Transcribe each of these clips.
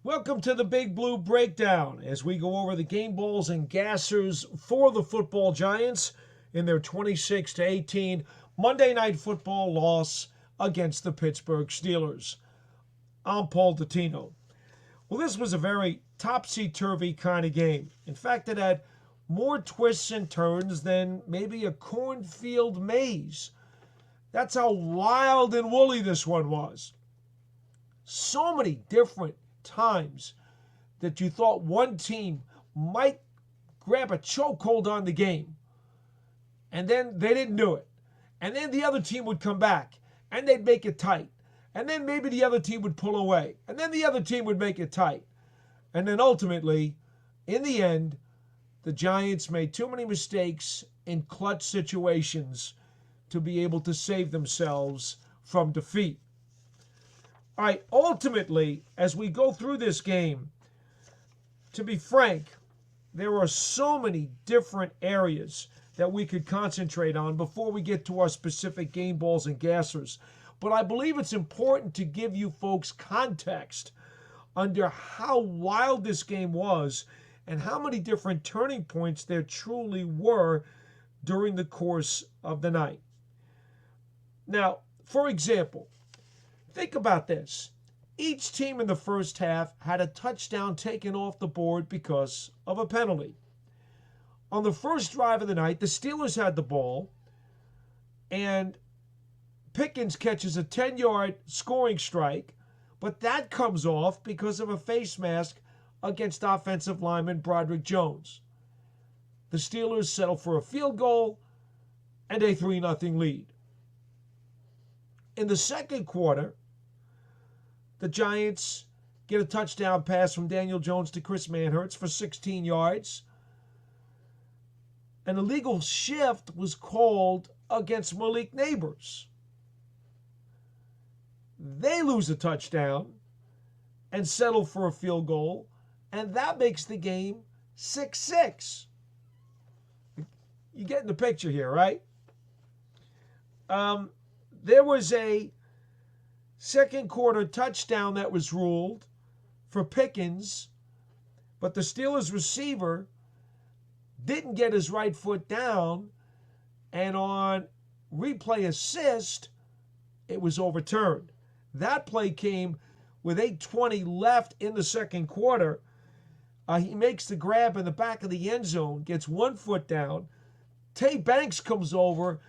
Welcome to the Big Blue Breakdown as we go over the game balls and gassers for the football Giants in their 26-18 Monday Night Football loss against the Pittsburgh Steelers. I'm Paul Dottino. Well, this was a very topsy-turvy kind of game. In fact, it had more twists and turns than maybe a cornfield maze. That's how wild and woolly this one was. So many different times that you thought one team might grab a chokehold on the game, and then they didn't do it. And then the other team would come back, and they'd make it tight. And then maybe the other team would pull away, and then the other team would make it tight. And then ultimately, in the end, the Giants made too many mistakes in clutch situations to be able to save themselves from defeat. All right, ultimately, as we go through this game, to be frank, there are so many different areas that we could concentrate on before we get to our specific game balls and gassers. But I believe it's important to give you folks context under how wild this game was and how many different turning points there truly were during the course of the night. Now, for example, think about this. Each team in the first half had a touchdown taken off the board because of a penalty. On the first drive of the night, the Steelers had the ball, and Pickens catches a 10-yard scoring strike, but that comes off because of a face mask against offensive lineman Broderick Jones. The Steelers settle for a field goal and a 3-0 lead. In the second quarter, the Giants get a touchdown pass from Daniel Jones to Chris Manhertz for 16 yards. An illegal shift was called against Malik Neighbors. They lose a touchdown and settle for a field goal, and that makes the game 6-6. You getting the picture here, right? There was a second quarter touchdown that was ruled for Pickens, but the Steelers receiver didn't get his right foot down, and on replay assist, it was overturned. That play came with 8:20 left in the second quarter. He makes the grab in the back of the end zone, gets 1 foot down. Tay Banks comes over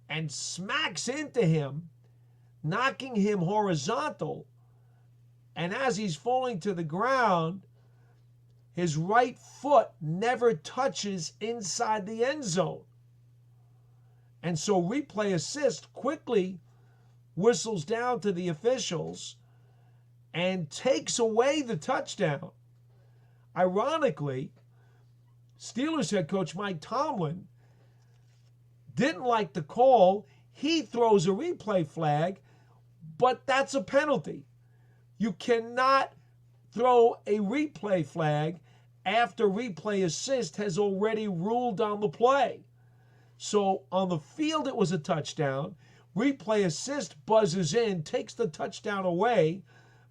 and smacks into him, knocking him horizontal. And as he's falling to the ground, his right foot never touches inside the end zone. And so replay assist quickly whistles down to the officials and takes away the touchdown. Ironically, Steelers head coach Mike Tomlin didn't like the call. He throws a replay flag, but that's a penalty. You cannot throw a replay flag after replay assist has already ruled on the play. So on the field, it was a touchdown. Replay assist buzzes in, takes the touchdown away,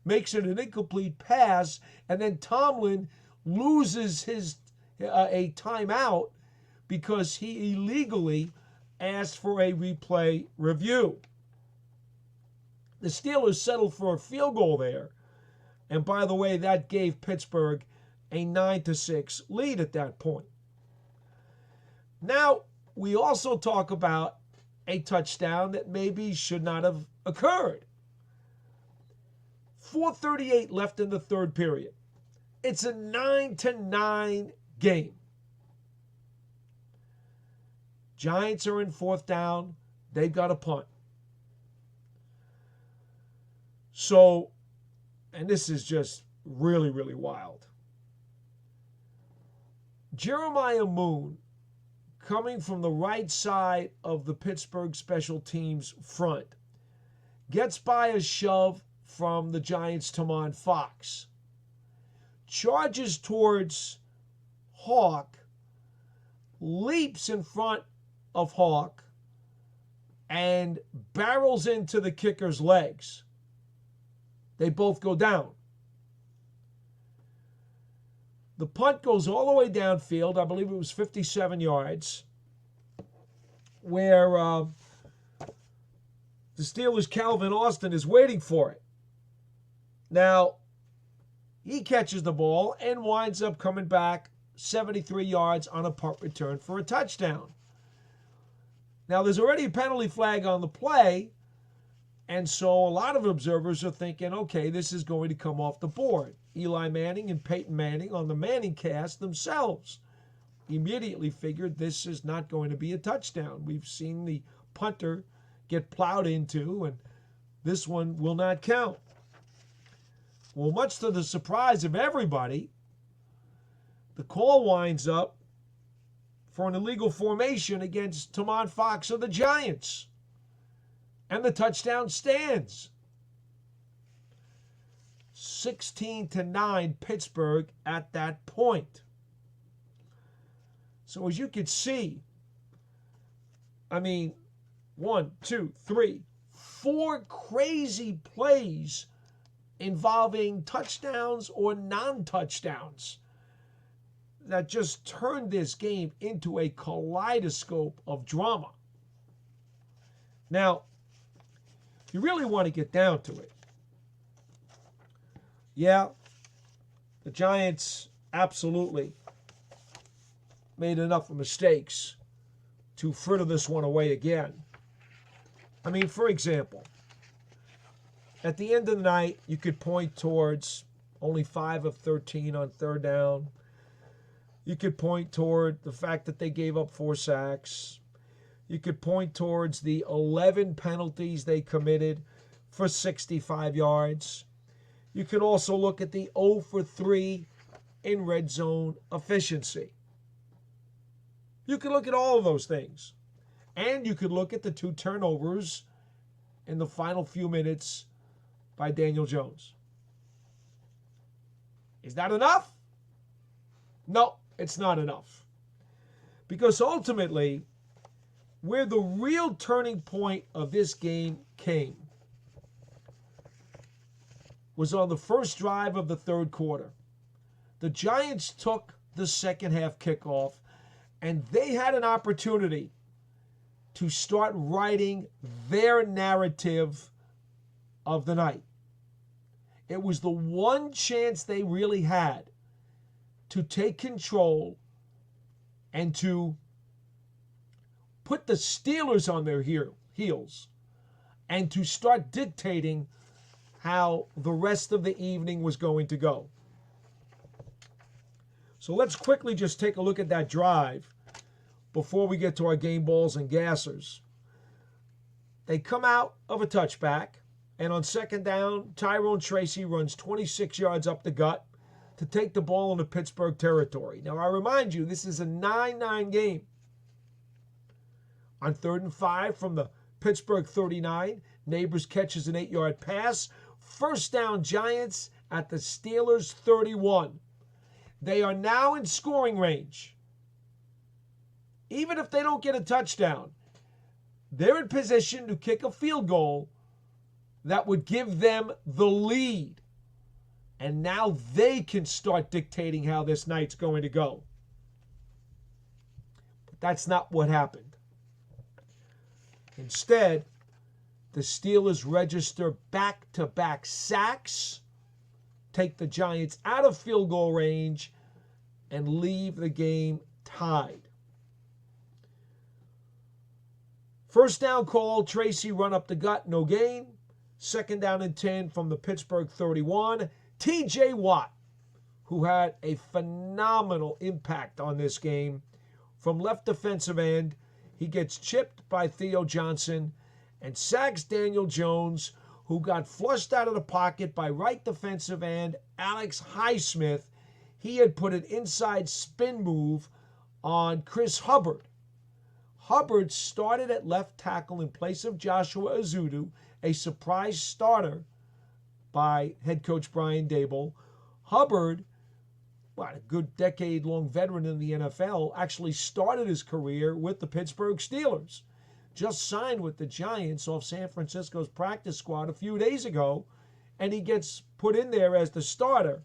makes it an incomplete pass, and then Tomlin loses a timeout because he illegally asked for a replay review. The Steelers settled for a field goal there. And by the way, that gave Pittsburgh a 9-6 lead at that point. Now, we also talk about a touchdown that maybe should not have occurred. 4:38 left in the third period. It's a 9-9 game. Giants are in fourth down. They've got a punt. So, and this is just really, really wild. Jeremiah Moon, coming from the right side of the Pittsburgh special teams front, gets by a shove from the Giants' Tamon Fox, charges towards Hawk, leaps in front of Hawk, and barrels into the kicker's legs. They both go down. The punt goes all the way downfield. I believe it was 57 yards, where the Steelers' Calvin Austin is waiting for it. Now, he catches the ball and winds up coming back 73 yards on a punt return for a touchdown. Now, there's already a penalty flag on the play, and so a lot of observers are thinking, okay, this is going to come off the board. Eli Manning and Peyton Manning on the Manning cast themselves immediately figured this is not going to be a touchdown. We've seen the punter get plowed into, and this one will not count. Well, much to the surprise of everybody, the call winds up for an illegal formation against Tamon Fox of the Giants. And the touchdown stands. 16-9 Pittsburgh at that point. So as you can see, I mean, 1, 2, 3, 4 crazy plays involving touchdowns or non-touchdowns that just turned this game into a kaleidoscope of drama. Now, if you really want to get down to it, yeah, the Giants absolutely made enough mistakes to fritter this one away again. I mean, for example, at the end of the night, you could point towards only 5 of 13 on third down. You could point toward the fact that they gave up 4 sacks. You could point towards the 11 penalties they committed for 65 yards. You could also look at the 0 for 3 in red zone efficiency. You could look at all of those things. And you could look at the 2 turnovers in the final few minutes by Daniel Jones. Is that enough? No, it's not enough. Because ultimately, where the real turning point of this game came was on the first drive of the third quarter. The Giants took the second half kickoff, and they had an opportunity to start writing their narrative of the night. It was the one chance they really had to take control and to put the Steelers on their heels and to start dictating how the rest of the evening was going to go. So let's quickly just take a look at that drive before we get to our game balls and gassers. They come out of a touchback, and on second down, Tyrone Tracy runs 26 yards up the gut to take the ball into Pittsburgh territory. Now, I remind you, this is a 9-9 game. On 3rd and 5 from the Pittsburgh 39, Neighbors catches an 8-yard pass. First down, Giants at the Steelers 31. They are now in scoring range. Even if they don't get a touchdown, they're in position to kick a field goal that would give them the lead. And now they can start dictating how this night's going to go. But that's not what happened. Instead, the Steelers register back-to-back sacks, take the Giants out of field goal range, and leave the game tied. First down call, Tracy run up the gut, no gain. Second down and 10 from the Pittsburgh 31. T.J. Watt, who had a phenomenal impact on this game. From left defensive end, he gets chipped by Theo Johnson and sacks Daniel Jones, who got flushed out of the pocket by right defensive end Alex Highsmith. He had put an inside spin move on Chris Hubbard. Hubbard started at left tackle in place of Joshua Azudu, a surprise starter by head coach Brian Daboll. Hubbard, a good decade-long veteran in the NFL, actually started his career with the Pittsburgh Steelers. Just signed with the Giants off San Francisco's practice squad a few days ago, and he gets put in there as the starter.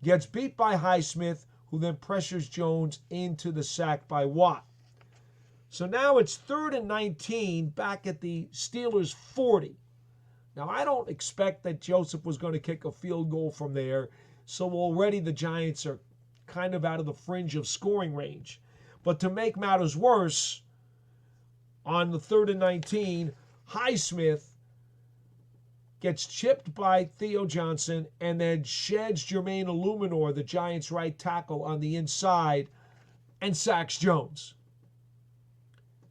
Gets beat by Highsmith, who then pressures Jones into the sack by Watt. So now it's 3rd and 19 back at the Steelers' 40. Now, I don't expect that Joseph was going to kick a field goal from there, so already the Giants are kind of out of the fringe of scoring range. But to make matters worse, on the 3rd and 19, Highsmith gets chipped by Theo Johnson and then sheds Jermaine Illuminor, the Giants' right tackle, on the inside and sacks Jones.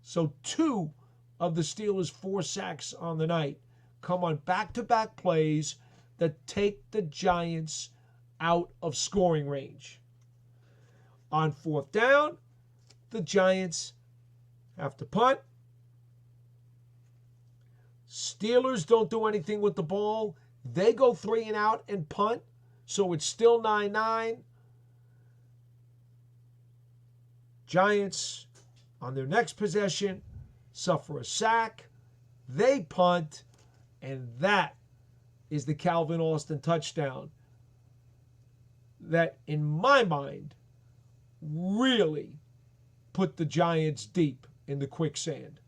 So 2 of the Steelers' 4 sacks on the night come on back-to-back plays that take the Giants out of scoring range. On 4th down, the Giants have to punt. Steelers don't do anything with the ball. They go 3 and out and punt, so it's still 9-9. Giants, on their next possession, suffer a sack. They punt, and that is the Calvin Austin touchdown that, in my mind, really put the Giants deep in the quicksand.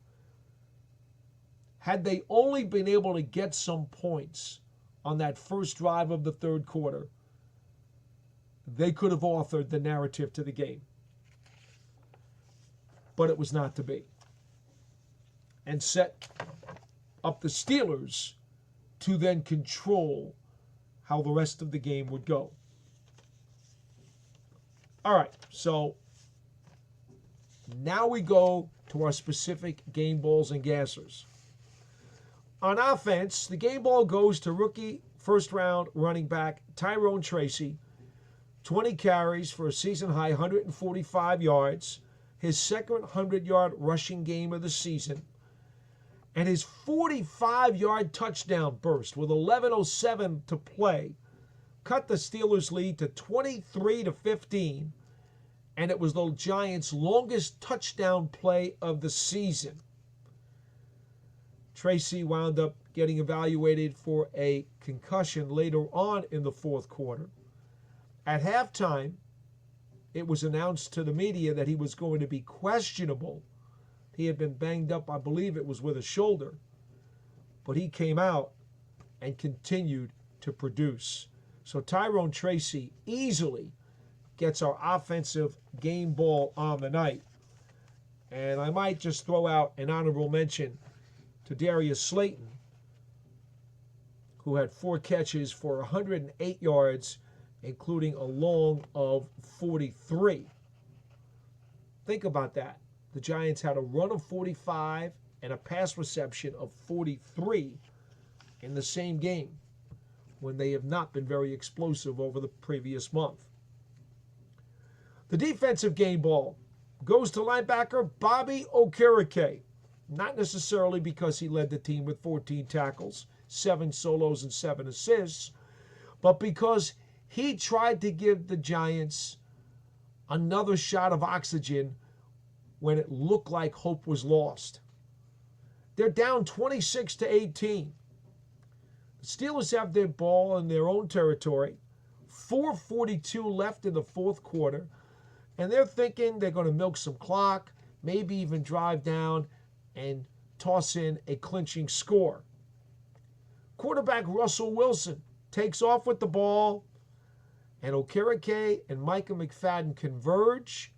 Had they only been able to get some points on that first drive of the 3rd quarter, they could have authored the narrative to the game. But it was not to be. And set up the Steelers to then control how the rest of the game would go. All right, so now we go to our specific game balls and gassers. On offense, the game ball goes to rookie first-round running back Tyrone Tracy, 20 carries for a season-high 145 yards, his second 100-yard rushing game of the season, and his 45-yard touchdown burst with 11:07 to play cut the Steelers' lead to 23-15, and it was the Giants' longest touchdown play of the season. Tracy wound up getting evaluated for a concussion later on in the 4th quarter. At halftime, it was announced to the media that he was going to be questionable. He had been banged up, I believe it was with a shoulder. But he came out and continued to produce. So Tyrone Tracy easily gets our offensive game ball on the night. And I might just throw out an honorable mention to Darius Slayton, who had 4 catches for 108 yards, including a long of 43. Think about that. The Giants had a run of 45 and a pass reception of 43 in the same game, when they have not been very explosive over the previous month. The defensive game ball goes to linebacker Bobby Okereke. Not necessarily because he led the team with 14 tackles, 7 solos, and 7 assists, but because he tried to give the Giants another shot of oxygen when it looked like hope was lost. They're down 26-18. The Steelers have their ball in their own territory, 4:42 left in the 4th quarter, and they're thinking they're going to milk some clock, maybe even drive down and toss in a clinching score. Quarterback Russell Wilson takes off with the ball, and Okereke and Micah McFadden converge.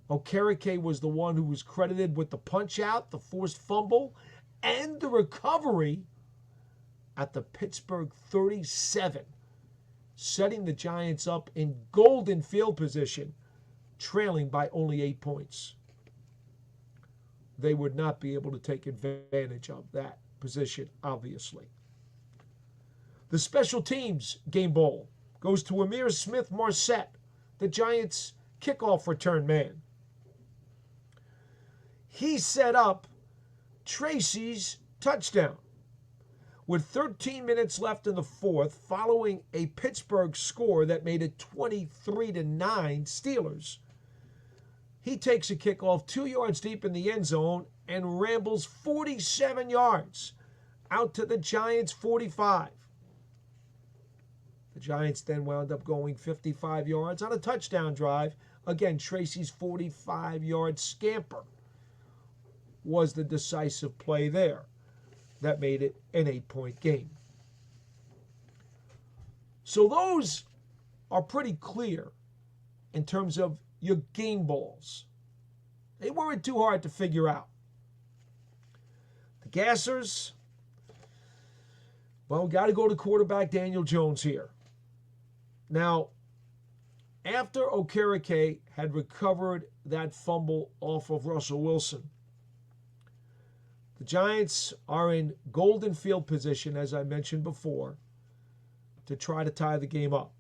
Okereke was the one who was credited with the punch-out, the forced fumble, and the recovery at the Pittsburgh 37, setting the Giants up in golden field position, trailing by only 8 points. They would not be able to take advantage of that position, obviously. The special teams game ball goes to Amir Smith-Marset, the Giants' kickoff return man. He set up Tracy's touchdown. With 13 minutes left in the 4th, following a Pittsburgh score that made it 23-9 Steelers, he takes a kickoff 2 yards deep in the end zone and rambles 47 yards out to the Giants' 45. The The Giants then wound up going 55 yards on a touchdown drive. Again, Tracy's 45-yard scamper was the decisive play there. That made it an 8-point game. So those are pretty clear in terms of your game balls. They weren't too hard to figure out. The gassers, well, got to go to quarterback Daniel Jones here. Now, after Okereke had recovered that fumble off of Russell Wilson, the Giants are in golden field position, as I mentioned before, to try to tie the game up.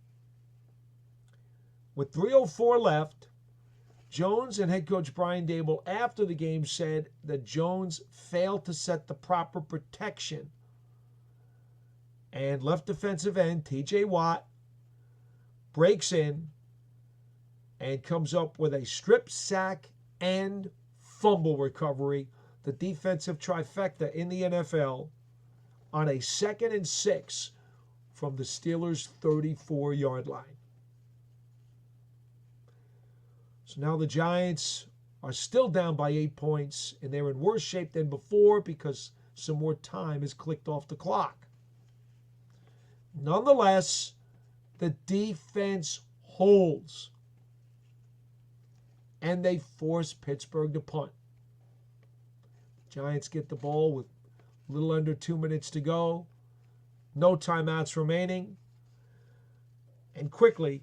With 3:04 left, Jones and head coach Brian Daboll after the game said that Jones failed to set the proper protection, and left defensive end TJ Watt breaks in and comes up with a strip sack and fumble recovery, the defensive trifecta in the NFL, on a 2nd and 6 from the Steelers' 34-yard line. So now the Giants are still down by 8 points, and they're in worse shape than before because some more time is clicked off the clock. Nonetheless, the defense holds, and they force Pittsburgh to punt. Giants get the ball with a little under 2 minutes to go, no timeouts remaining, and quickly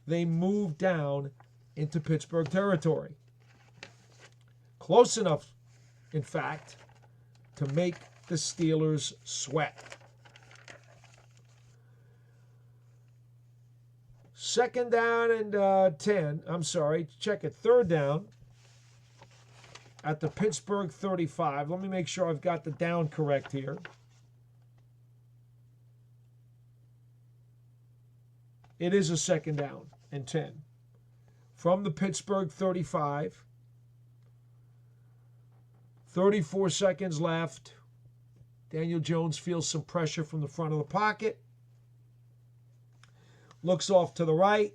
they move down into Pittsburgh territory. Close enough, in fact, to make the Steelers sweat. 2nd down and 10. I'm sorry, check it. 3rd down at the Pittsburgh 35. Let me make sure I've got the down correct here. It is a 2nd down and 10. From the Pittsburgh 35. 34 seconds left. Daniel Jones feels some pressure from the front of the pocket. Looks off to the right.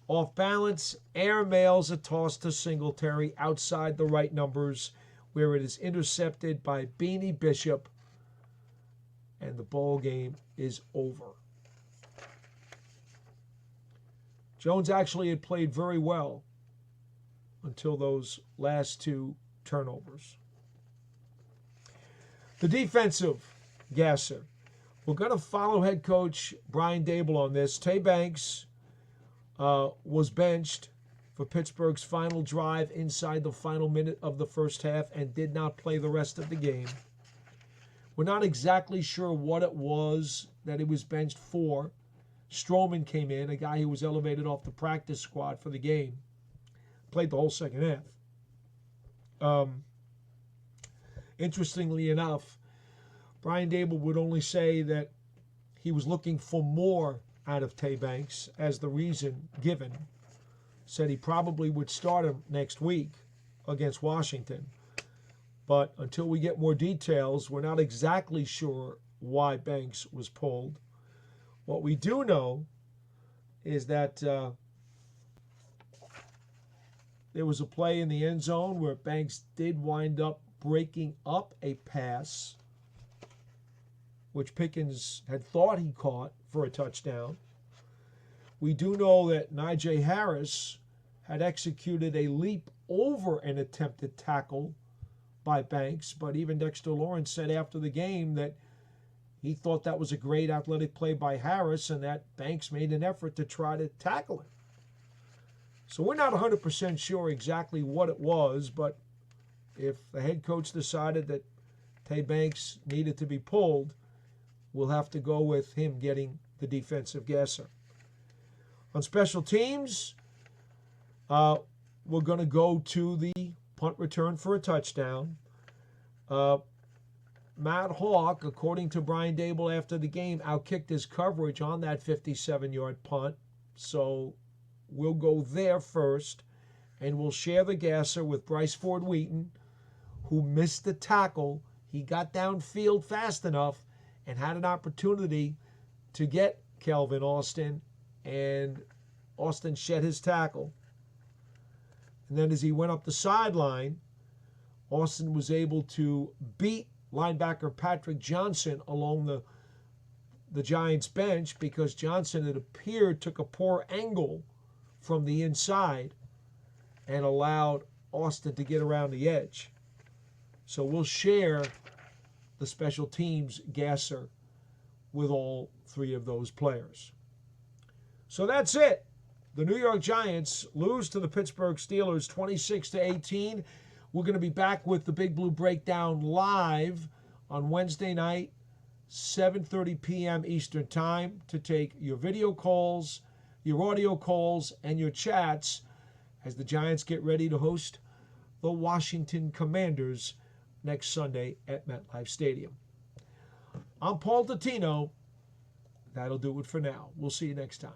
Off balance. Airmails a toss to Singletary outside the right numbers, where it is intercepted by Beanie Bishop. And the ball game is over. Jones actually had played very well until those last 2 turnovers. The defensive gasser. We're going to follow head coach Brian Daboll on this. Tay Banks was benched for Pittsburgh's final drive inside the final minute of the first half and did not play the rest of the game. We're not exactly sure what it was that he was benched for. Stroman came in, a guy who was elevated off the practice squad for the game. Played the whole second half. Interestingly enough, Brian Daboll would only say that he was looking for more out of Tay Banks as the reason given. Said he probably would start him next week against Washington. But until we get more details, we're not exactly sure why Banks was pulled. What we do know is that there was a play in the end zone where Banks did wind up breaking up a pass, which Pickens had thought he caught for a touchdown. We do know that Najee Harris had executed a leap over an attempted tackle by Banks, but even Dexter Lawrence said after the game that he thought that was a great athletic play by Harris and that Banks made an effort to try to tackle him. So we're not 100% sure exactly what it was, but if the head coach decided that Tay Banks needed to be pulled, we'll have to go with him getting the defensive gasser. On special teams, we're going to go to the punt return for a touchdown. Matt Hawk, according to Brian Daboll after the game, outkicked his coverage on that 57-yard punt. So we'll go there first, and we'll share the gasser with Bryce Ford Wheaton, who missed the tackle. He got downfield fast enough and had an opportunity to get Calvin Austin, and Austin shed his tackle. And then as he went up the sideline, Austin was able to beat linebacker Patrick Johnson along the Giants bench because Johnson, it appeared, took a poor angle from the inside and allowed Austin to get around the edge. So we'll share the special teams gasser with all three of those players. So that's it. The New York Giants lose to the Pittsburgh Steelers 26-18. We're going to be back with the Big Blue Breakdown live on Wednesday night, 7:30 p.m. Eastern Time, to take your video calls, your audio calls, and your chats as the Giants get ready to host the Washington Commanders next Sunday at MetLife Stadium. I'm Paul Dottino. That'll do it for now. We'll see you next time.